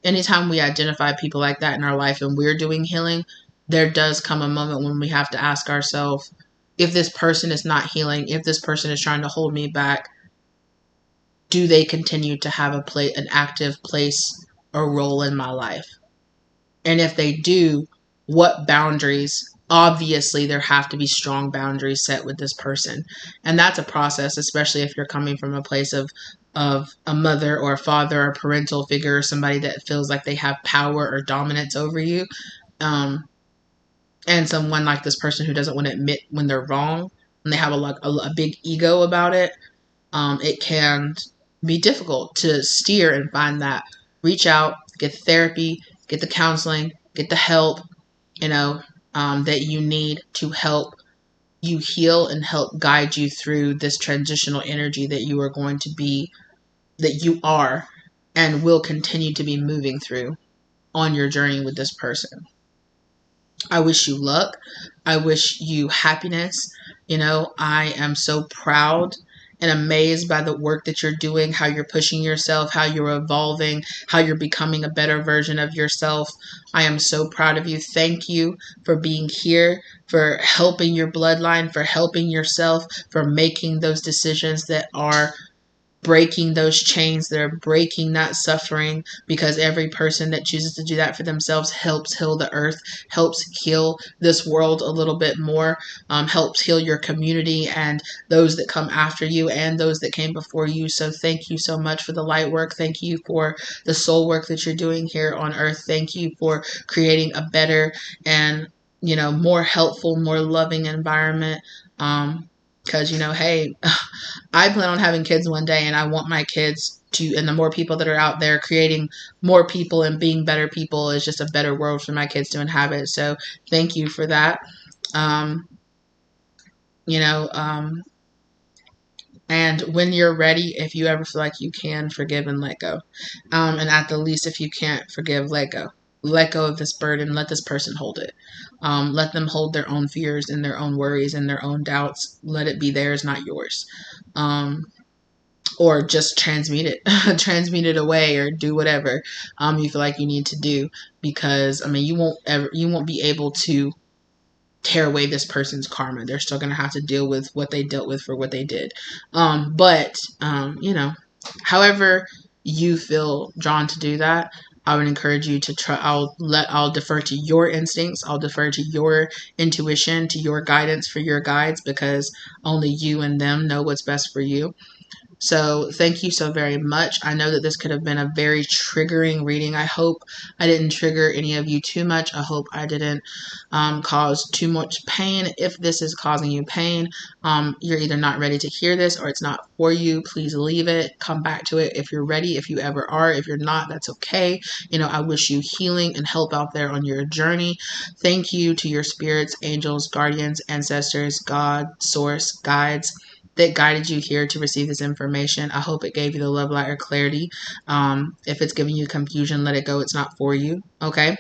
anytime we identify people like that in our life and we're doing healing, there does come a moment when we have to ask ourselves, if this person is not healing, if this person is trying to hold me back, do they continue to have an active place or role in my life? And if they do, what boundaries? Obviously, there have to be strong boundaries set with this person. And that's a process, especially if you're coming from a place of a mother or a father or a parental figure, or somebody that feels like they have power or dominance over you. And someone like this person who doesn't want to admit when they're wrong, and they have a big ego about it. It can be difficult to steer and find that. Reach out, get therapy, get the counseling, get the help, that you need to help you heal and help guide you through this transitional energy that you are going to be, that you are and will continue to be moving through on your journey with this person. I wish you luck. I wish you happiness. I am so proud and amazed by the work that you're doing, how you're pushing yourself, how you're evolving, how you're becoming a better version of yourself. I am so proud of you. Thank you for being here, for helping your bloodline, for helping yourself, for making those decisions that are breaking those chains, that are breaking that suffering, because every person that chooses to do that for themselves helps heal the earth, helps heal this world a little bit more, helps heal your community and those that come after you and those that came before you. So thank you so much for the light work. Thank you for the soul work that you're doing here on earth. Thank you for creating a better and more helpful, more loving environment. Because, hey, I plan on having kids one day, and I want my kids to, and the more people that are out there creating more people and being better people is just a better world for my kids to inhabit. So thank you for that. And And when you're ready, if you ever feel like you can, forgive and let go. And at the least, if you can't forgive, let go. Let go of this burden. Let this person hold it. Let them hold their own fears and their own worries and their own doubts. Let it be theirs, not yours. Or just transmute it, transmute it away, or do whatever you feel like you need to do. Because I mean, you won't be able to tear away this person's karma. They're still going to have to deal with what they dealt with for what they did. But you know, however you feel drawn to do that, I would encourage you to try. I'll defer to your instincts. I'll defer to your intuition, to your guidance for your guides, because only you and them know what's best for you. So thank you so very much. I know that this could have been a very triggering reading. I hope I didn't trigger any of you too much. I hope I didn't cause too much pain. If this is causing you pain, you're either not ready to hear this or it's not for you. Please leave it. Come back to it if you're ready, if you ever are. If you're not, that's okay. You know, I wish you healing and help out there on your journey. Thank you to your spirits, angels, guardians, ancestors, God, source, guides that guided you here to receive this information. I hope it gave you the love, light, or clarity. If it's giving you confusion, let it go. It's not for you. Okay.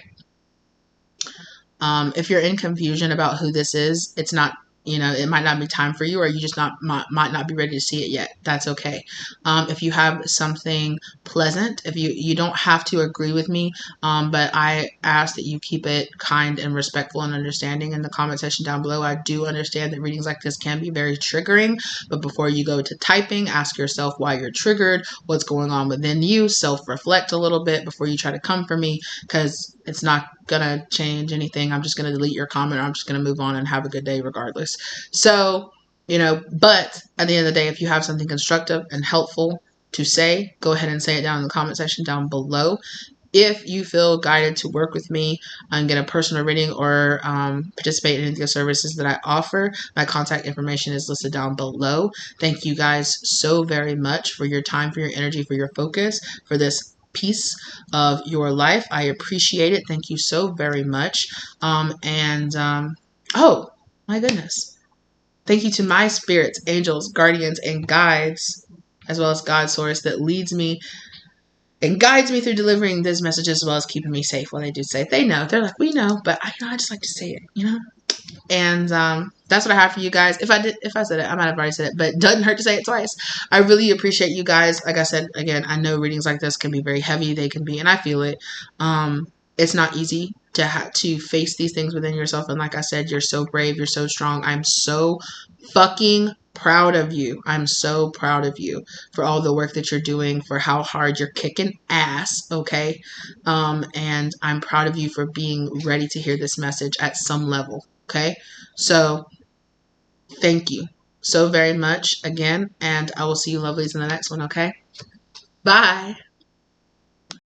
If you're in confusion about who this is, it's not, you know, it might not be time for you, or you just might not be ready to see it yet. That's okay. If you have something pleasant, if you don't have to agree with me, but I ask that you keep it kind and respectful and understanding in the comment section down below. I do understand that readings like this can be very triggering, but before you go to typing, ask yourself why you're triggered, what's going on within you, self-reflect a little bit before you try to come for me, because it's not gonna change anything. I'm just gonna delete your comment. I'm just gonna move on and have a good day regardless. So, you know, but at the end of the day, if you have something constructive and helpful to say, go ahead and say it down in the comment section down below. If you feel guided to work with me and get a personal reading, or participate in the services that I offer, my contact information is listed down below. Thank you guys so very much for your time, for your energy, for your focus, for this piece of your life. I appreciate it. Thank you so very much. Oh my goodness. Thank you to my spirits, angels, guardians, and guides, as well as God source that leads me and guides me through delivering this message, as well as keeping me safe when they do say it. They know. They're like, we know, but I just like to say it, you know? And that's what I have for you guys. If I said it, I might have already said it, but it doesn't hurt to say it twice. I really appreciate you guys. Like I said, again, I know readings like this can be very heavy. They can be, and I feel it. It's not easy to face these things within yourself. And like I said, you're so brave. You're so strong. I'm so fucking proud of you. I'm so proud of you for all the work that you're doing, for how hard you're kicking ass, okay? And I'm proud of you for being ready to hear this message at some level, okay? So thank you so very much again, and I will see you lovelies in the next one, okay? Bye.